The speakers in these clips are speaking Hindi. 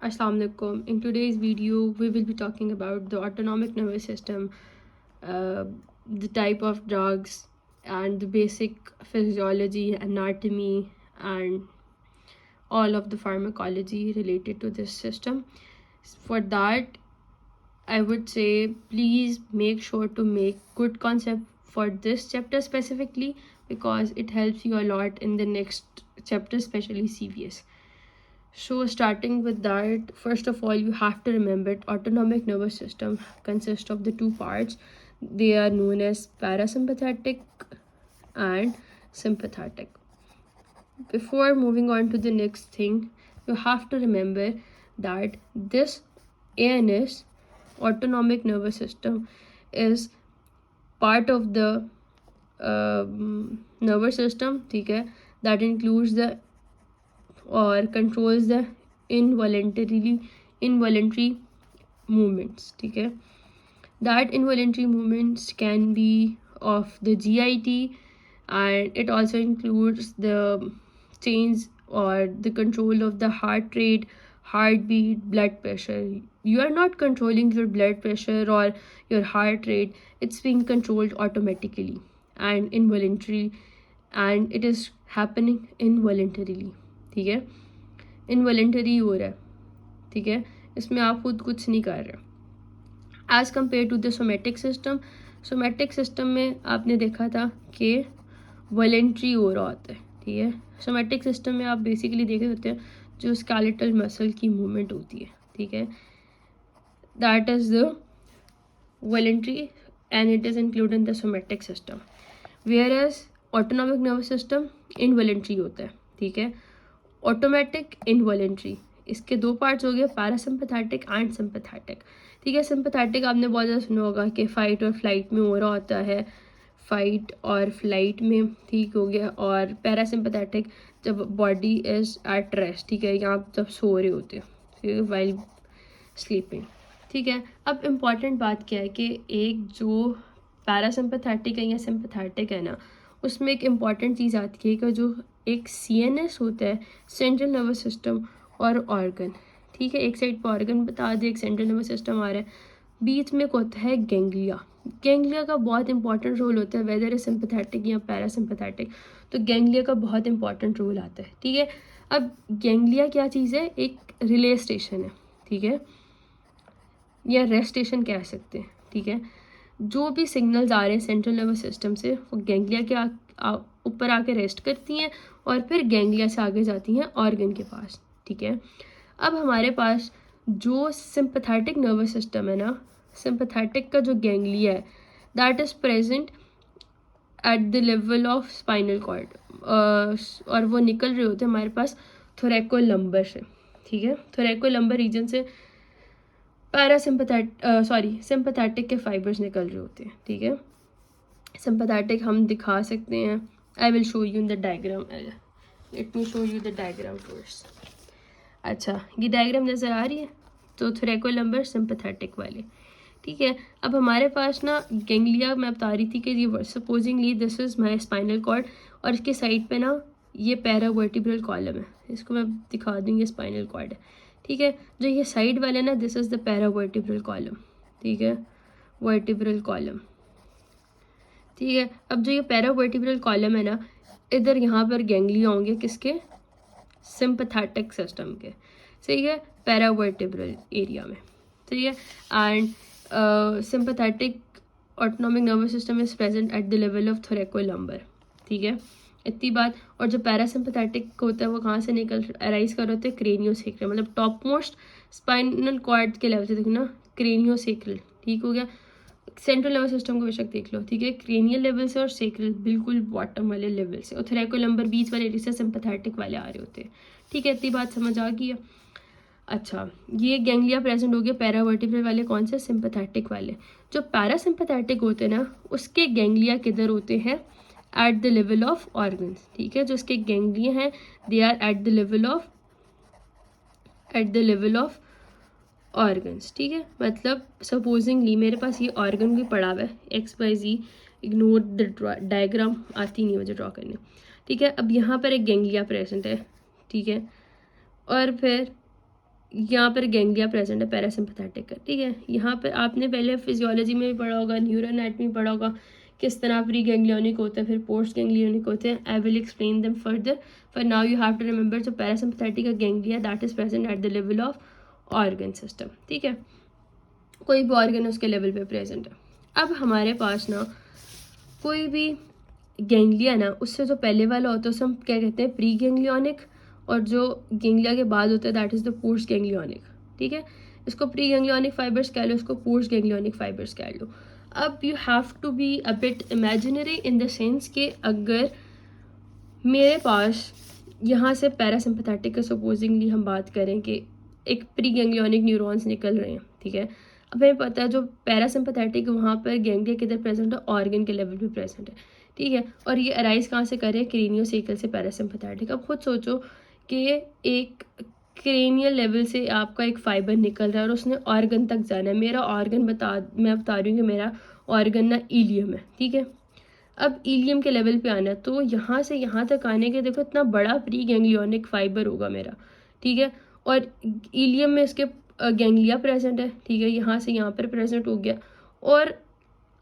Assalamu alaikum. In today's video, we will be talking about the autonomic nervous system, the type of drugs, and the basic physiology, anatomy, and all of the pharmacology related to this system. For that, I would say please make sure to make good concept for this chapter specifically because it helps you a lot in the next chapter, especially CVS. So starting with that, first of all, you have to remember autonomic nervous system consists of the two parts. They are known as parasympathetic and sympathetic. Before moving on to the next thing, you have to remember that this ANS, autonomic nervous system, is part of the nervous system, okay, that includes the or controls the involuntary movements, okay. That involuntary movements can be of the GIT, and it also includes the change or the control of the heart rate, heartbeat, blood pressure. You are not controlling your blood pressure or your heart rate, it's being controlled automatically and involuntary, and it is happening involuntarily, ठीक है. इनवॉलेंटरी हो रहा है, ठीक है, इसमें आप खुद कुछ नहीं कर रहे. As compare to the somatic system, somatic system में आपने देखा था कि वॉलेंट्री हो रहा होता है, ठीक है. सोमेटिक सिस्टम में आप बेसिकली देखे होते हैं जो स्केलेटल मसल की मूवमेंट होती है, ठीक है, that is the voluntary and it is included in the somatic system. Whereas autonomic nervous system involuntary होता है, ठीक है. ऑटोमेटिक, इनवॉलेंट्री, इसके दो पार्ट्स हो गए, पैरासिम्पैथेटिक एंड सिम्पैथेटिक, ठीक है. सिम्पैथेटिक आपने बहुत ज़्यादा सुना होगा कि फ़ाइट और फ्लाइट में हो रहा होता है, फाइट और फ्लाइट में, ठीक हो गया. और पैरासिम्पैथेटिक जब बॉडी इज़ एट रेस्ट, ठीक है, यहाँ जब सो रहे होते हैं वाइल स्लीपिंग, ठीक है. अब इम्पॉर्टेंट बात क्या है कि एक जो पैरासिम्पैथेटिक है या सिम्पैथेटिक है ना, उसमें एक इम्पॉर्टेंट चीज़ आती है कि जो एक CNS होता है, सेंट्रल नर्वस सिस्टम और ऑर्गन, ठीक है. एक साइड पर ऑर्गन बता दे, एक सेंट्रल नर्वस सिस्टम आ रहा है, बीच में होता है गैंग्लिया. गैंग्लिया का बहुत इंपॉर्टेंट रोल होता है, वेदर इज सिंपैथेटिक या पैरासिम्पैथेटिक, तो गैंग्लिया का बहुत इंपॉर्टेंट रोल आता है, ठीक है. अब गैंग्लिया क्या चीज़ है, एक रिले स्टेशन है, ठीक है, या रेस्ट स्टेशन कह सकते हैं, ठीक है. जो भी सिग्नल्स आ रहे हैं सेंट्रल नर्वस सिस्टम से वो गैंग्लिया के ऊपर आके रेस्ट करती हैं और फिर गैंग्लिया से आगे जाती हैं ऑर्गन के पास, ठीक है. अब हमारे पास जो सिंपैथेटिक नर्वस सिस्टम है ना, सिंपैथेटिक का जो गैंग्लिया है that is present at the level of spinal cord, और वो निकल रहे होते हैं हमारे पास थोरैकोलम्बर से, ठीक है. थोरैकोलम्बर रीजन से सिंपैथेटिक के फाइबर्स निकल रहे होते हैं, ठीक है. सिंपैथेटिक हम दिखा सकते हैं, I will show you in the diagram, let me show you the diagram first. अच्छा, ये डायग्राम नज़र आ रही है, तो थोरैकोलम्बर सिंपैथेटिक वाले, ठीक है. अब हमारे पास ना गैंग्लिया, मैं बता रही थी कि ये supposingly this is my spinal cord और इसके साइड पे ना ये पैरावर्टिब्रल कॉलम है, इसको मैं दिखा दूँ, ये स्पाइनल कॉर्ड है, ठीक है. जो ये साइड वाले ना दिस इज़ द पैरावर्टिब्रल कॉलम, ठीक है, वर्टिब्रल कॉलम, ठीक है. अब जो ये पैरावर्टिब्रल कॉलम है ना, इधर यहाँ पर गैंग्लिया होंगे किसके, सिंपैथेटिक सिस्टम के, सही है, पैरावर्टिब्रल एरिया में, ठीक है. And sympathetic autonomic nervous system is present at the level of thoracolumbar, ठीक है, इतनी बात. और जो पैरासिम्पैथेटिक होता है वो कहाँ से निकल अराइज कर होते हैं, क्रेनियोसेक्रल, मतलब टॉप मोस्ट स्पाइनल कॉर्ड के लेवल से, देखो ना, क्रेनियोसेक्रल, ठीक हो गया. सेंट्रल नर्वस सिस्टम को बेशक देख लो, ठीक है, क्रेनियल लेवल से और सेक्रल बिल्कुल बॉटम वाले लेवल से, और थोरैकोलम्बर बीच वाले एरिया से सिंपैथेटिक वाले आ रहे होते हैं, ठीक है. इतनी बात समझ आ गई है. अच्छा, ये गैंग्लिया प्रेजेंट हो गया पैरावर्टिब्रल वाले, कौन से, सिंपैथेटिक वाले. जो पैरासिम्पैथेटिक होते हैं ना, उसके गैंग्लिया किधर होते हैं, at the level of organs, ठीक है. जो उसके गैंग्लिया हैं they are at the level of organs, ठीक है. मतलब सपोजिंगली मेरे पास ये ऑर्गन भी पड़ा हुआ है, XYZ, इग्नोर द डायग्राम, आती नहीं मुझे ड्रॉ करने, ठीक है. अब यहाँ पर एक गैंग्लिया प्रेजेंट है, ठीक है, और फिर यहाँ पर गैंग्लिया प्रेजेंट है पैरासिम्पथेटिक का, ठीक है। यहाँ पर आपने पहले फिजियोलॉजी में भी पढ़ा होगा, न्यूरो एनाटॉमी पढ़ा होगा, किस तरह प्री गैंग्लियोनिक होते हैं फिर पोस्ट गैंग्लियोनिक होते हैं। I will explain them further, for now you have to remember जो parasympathetic ganglia that is present at the level of organ system, ठीक है। कोई भी ऑर्गन उसके लेवल पे प्रेजेंट है। अब हमारे पास ना कोई भी गैंग्लिया ना उससे जो पहले वाला होता है उसे हम क्या कहते हैं, प्री गैंग्लियोनिक, और जो गैंग्लिया के बाद होता है that is the post ganglionic, ठीक है। इसको प्री गैंग्लियोनिक फाइबर्स कह लो, इसको पोस्ट गैंग्लियोनिक फाइबर्स कह लो। अब you have to be a bit imaginary in the sense कि अगर मेरे पास यहाँ से पैरासिम्पथेटिक के सपोजिंगली हम बात करें कि एक प्री गैंग्लियोनिक न्यूरॉन्स निकल रहे हैं, ठीक है। अब हमें पता है जो पैरासिम्पथेटिक वहाँ पर गैंग्लिया किधर प्रेजेंट है, ऑर्गन के लेवल पे प्रेजेंट है, ठीक है। और ये अराइज कहाँ से करें, क्रेनियोसेकल से पैरासिम्पथेटिक। अब खुद सोचो कि एक क्रेनियल लेवल से आपका एक फाइबर निकल रहा है और उसने ऑर्गन तक जाना है। मेरा ऑर्गन मैं बता रही हूँ कि मेरा ऑर्गन ना इलियम है, ठीक है। अब इलियम के लेवल पे आना है तो यहाँ से यहाँ तक आने के देखो इतना बड़ा प्री गैंग्लियोनिक फाइबर होगा मेरा, ठीक है। और इलियम में इसके गैंग्लिया प्रेजेंट है, ठीक है, यहाँ से यहाँ पर प्रेजेंट हो गया। और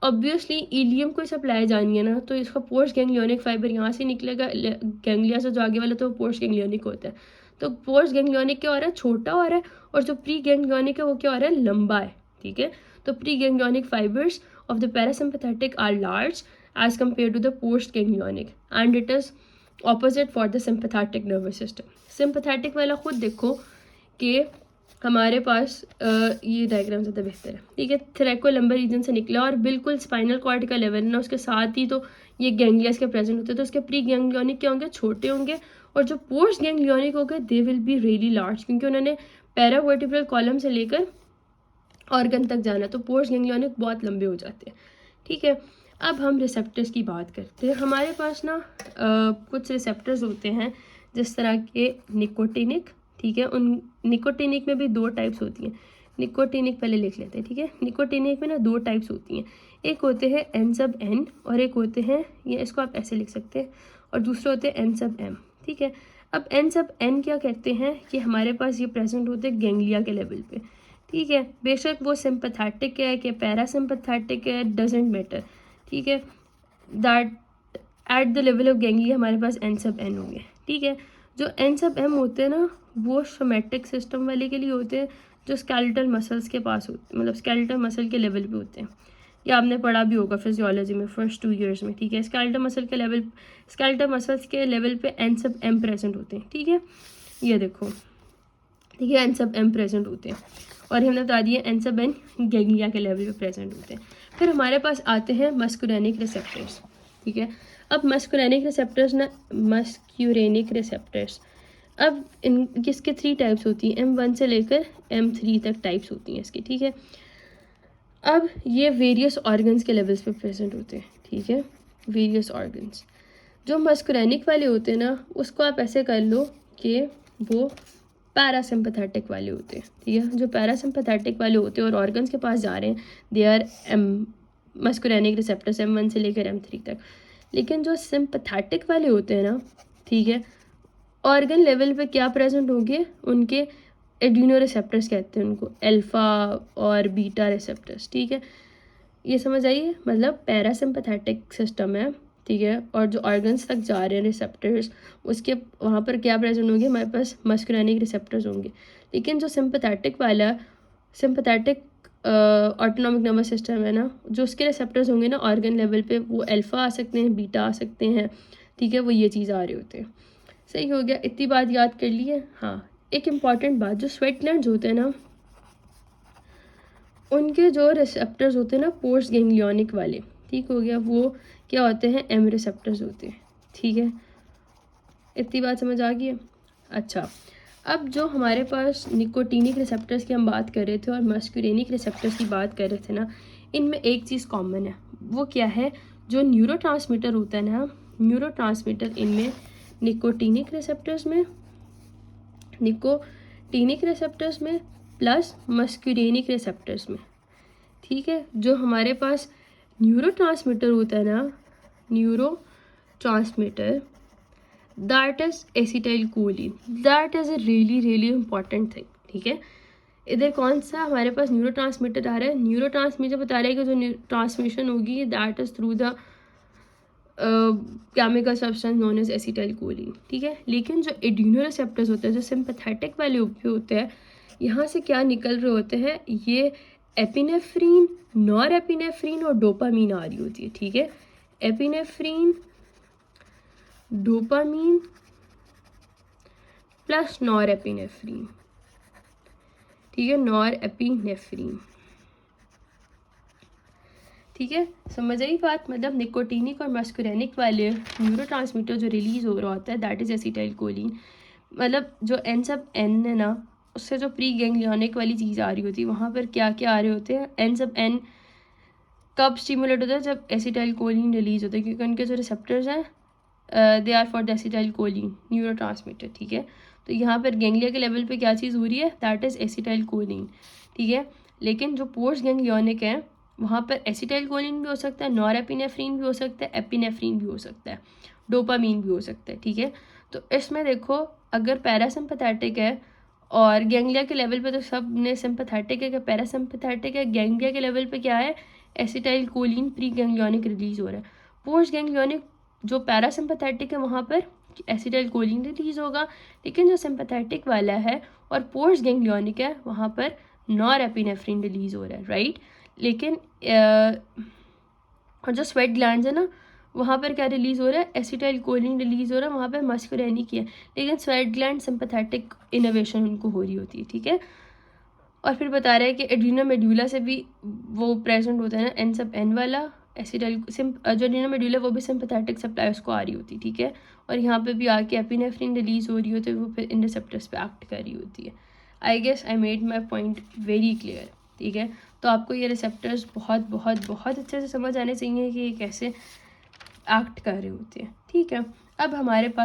ऑब्वियसली इलियम को सप्लाई जानी है ना, तो इसका पोस्ट गैंग्लियोनिक फाइबर यहाँ से निकलेगा, गैंग्लिया से जो आगे वाला तो पोस्ट गैंग्लियोनिक होता है। तो पोस्ट गैंग्लियोनिक क्या हो रहा है, छोटा हो रहा है, और जो प्री गैंग्लियोनिक है वो क्या हो रहा है, लंबा है, ठीक है। तो pre ganglionic fibres of the parasympathetic are large as compared to the post ganglionic and it is opposite for the sympathetic nervous system. sympathetic वाला खुद देखो कि हमारे पास ये डायग्राम ज़्यादा बेहतर है, ठीक है। थ्रैकोलम्बर रीजन से निकला और बिल्कुल स्पाइनल कॉर्ड का लेवल ना, उसके साथ ही तो ये गैंग्लियास के प्रेजेंट होते हैं। तो उसके प्री गैंग्लियोनिक क्या होंगे, छोटे होंगे, और जो पोस्ट गैंग्लियोनिक होंगे they will be really large, क्योंकि उन्होंने पैरावर्टिब्रल कॉलम से लेकर ऑर्गन तक जाना, तो पोस्ट गैंग्लियोनिक बहुत लंबे हो जाते हैं, ठीक है। अब हम रिसेप्टर्स की बात करते हैं। हमारे पास ना कुछ रिसेप्टर्स होते हैं जिस तरह के निकोटिनिक, ठीक है। उन निकोटिनिक में भी दो टाइप्स होती हैं। निकोटिनिक पहले लिख लेते हैं, ठीक है। निकोटिनिक में ना दो टाइप्स होती हैं, एक होते हैं एन सब एन और एक होते हैं, ये इसको आप ऐसे लिख सकते हैं, और दूसरे होते हैं एन सब एम, ठीक है। अब एन सब एन क्या कहते हैं कि हमारे पास ये प्रेजेंट होते हैं गैंग्लिया के लेवल पे, ठीक है। बेशक वो सिंपैथेटिक है कि पैरासिम्पैथेटिक है, डजेंट मैटर, ठीक है। That at the level of ganglia हमारे पास एन सब एन होंगे, ठीक है। जो एन सब एम होते हैं ना वो सोमैटिक सिस्टम वाले के लिए होते हैं, जो स्केलेटल मसल्स के पास होते, मतलब स्केलेटल मसल के लेवल पे होते हैं। ये आपने पढ़ा भी होगा फिजियोलॉजी में फर्स्ट 2 ईयर्स में, ठीक है। स्केलेटल मसल के लेवल, स्केलेटल मसल्स के लेवल पे एन सब एम प्रेजेंट होते हैं, ठीक है। ये देखो, ठीक है, एन सब एम प्रेजेंट होते हैं, और हमने बता दिया एन सब एन गैंग्लिया के लेवल पे प्रेजेंट होते हैं। फिर हमारे पास आते हैं मस्कुरेनिक रिसेप्टर्स, ठीक है। अब मस्कुरेनिक रिसेप्टर्स ना, मस्क्यूरेनिक रिसेप्टर्स, अब इन किसके 3 टाइप्स होती हैं, M1 से लेकर M3 तक टाइप्स होती हैं इसकी, ठीक है। अब ये वेरियस ऑर्गन्स के लेवल्स पे प्रेजेंट होते हैं, ठीक है, वेरियस ऑर्गन्स। जो मस्कुरेनिक वाले होते हैं ना उसको आप ऐसे कर लो कि वो पैरासिम्पथेटिक वाले होते हैं, ठीक है। जो पैरासिम्पथेटिक वाले होते हैं और ऑर्गन्स के पास जा रहे हैं they are muscarinic receptors M1 से लेकर M3 तक। लेकिन जो सिंपथेटिक वाले होते हैं ना, ठीक है, ऑर्गन लेवल पे क्या प्रेजेंट होंगे, उनके एड्यूनो रिसेप्टर्स कहते हैं उनको, अल्फा और बीटा रिसेप्टर्स, ठीक है। ये समझ आइए, मतलब पैरासिम्पथेटिक सिस्टम है, ठीक है, और जो ऑर्गन्स तक जा रहे हैं रिसेप्टर्स उसके वहाँ पर क्या प्रेजेंट होंगे, हमारे पास मस्कुरेनिक रिसेप्टर्स होंगे। लेकिन जो सिंपथेटिक वाला, सिंपथेटिक ऑटोनॉमिक नर्वस सिस्टम है ना, जो उसके रिसेप्टर्स होंगे ना ऑर्गन लेवल पे, वो अल्फा आ सकते हैं, बीटा आ सकते हैं, ठीक है, वो ये चीज़ आ रहे होते हैं। सही हो गया, इतनी बात याद कर लिए। हाँ, एक इम्पॉर्टेंट बात, जो स्वेट ग्लैंड्स होते हैं ना उनके जो रिसेप्टर्स होते हैं ना पोस्ट गैंग्लियोनिक वाले, ठीक हो गया, वो क्या होते हैं, एम रिसेप्टर्स होते हैं, ठीक है। इतनी बात समझ आ गई है। अच्छा, अब जो हमारे पास निकोटिनिक रिसेप्टर्स की हम बात कर रहे थे और मस्कुरेनिक रिसेप्टर्स की बात कर रहे थे ना, इनमें एक चीज़ कॉमन है, वो क्या है, जो न्यूरोट्रांसमीटर होता है ना, न्यूरोट्रांसमीटर इनमें निकोटिनिक रिसेप्टर्स में, निकोटिनिक रिसेप्टर्स में प्लस मस्कुरेनिक रिसेप्टर्स में, ठीक है। जो हमारे पास न्यूरोट्रांसमीटर होता है ना, neurotransmitter, that is acetyl choline, that is a really really important thing, ठीक है। इधर कौन सा हमारे पास न्यूरोट्रांसमीटर आ रहा है, न्यूरोट्रांसमीटर बता रहा है कि जो ट्रांसमिशन होगी that is through the chemical substance known as acetylcholine, ठीक है। लेकिन जो एड्रेनोरिसेप्टर्स होते हैं, जो सिंपैथेटिक वाले होते हैं, यहाँ से क्या निकल रहे होते हैं, ये एपिनेफ्रीन, नॉर एपिनेफ्रीन और डोपामीन आ रही होती है, ठीक है। Epinephrine, dopamine plus nor epinephrine, ठीक है, नॉर एपिनेफ्रीन, ठीक है। समझ आई बात, मतलब निकोटीनिक और मस्कुरेनिक वाले न्यूरोट्रांसमीटर जो रिलीज हो रहा होता है दैट इज एसिटाइलकोलिन। मतलब जो एन सब एन है ना, उससे जो प्री गैंग्लियोनिक वाली चीज़ आ रही होती है, वहाँ पर क्या क्या आ रहे होते हैं, एन सब एन कब स्टिमुलेट होता है, जब एसिटाइलकोलिन रिलीज होता है, क्योंकि उनके जो रिसेप्टर्स हैं they are for the acetylcholine neurotransmitter, ठीक है। तो यहाँ पर गैंग्लिया के लेवल पे क्या चीज़ हो रही है, दैट इज़ एसिटाइलकोलिन, ठीक है। लेकिन जो पोस्ट गैंग्लियोनिक है वहाँ पर एसिटाइलकोलिन भी हो सकता है, नॉर एपिनेफ्रीन भी हो सकता है, एपिनेफ्रीन भी हो सकता है, डोपामीन भी हो सकता है, ठीक है। तो इसमें देखो, अगर पैरासिम्पैथेटिक है और गैंग्लिया के लेवल पे तो सब ने सिंपैथेटिक है कि पैरासिम्पैथेटिक है, गैंग्लिया के लेवल पे क्या है, एसिटाइलकोलिन प्री गैंग्लियोनिक रिलीज हो रहा है। पोस्ट गैंग्लियोनिक जो पैरासिम्पैथेटिक है वहाँ पर एसिटाइलकोलिन रिलीज होगा, लेकिन जो सिंपैथेटिक वाला है और पोस्ट गैंग्लियोनिक है वहाँ पर नॉर एपिनेफ्रीन रिलीज हो रहा है, राइट। लेकिन और जो स्वेट ग्लैंड्स है ना, वहाँ पर क्या रिलीज़ हो रहा है, एसिटाइलकोलिन रिलीज़ हो रहा है, वहाँ पर मस्कुरेनिक है, लेकिन स्वेट ग्लैंड सिंपैथेटिक इनोवेशन उनको हो रही होती है, ठीक है। और फिर बता रहे हैं कि एड्रीनो मेड्यूला से भी वो प्रेजेंट होता है ना, एन सब एन वाला एसिटाइल जो एड्रीनो मेड्यूला वो भी सिंपैथेटिक सप्लाई उसको आ रही होती है, ठीक है। और यहाँ पे भी आके एपिनेफ्रिन रिलीज़ हो रही होती है, वो फिर इन रिसेप्टर्स पे एक्ट कर रही होती है। I guess I made my point very clear, ठीक है। तो आपको ये रिसेप्टर्स बहुत बहुत बहुत अच्छे से समझ आने चाहिए कि ये कैसे एक्ट कर रहे होते हैं, ठीक है। अब हमारे पास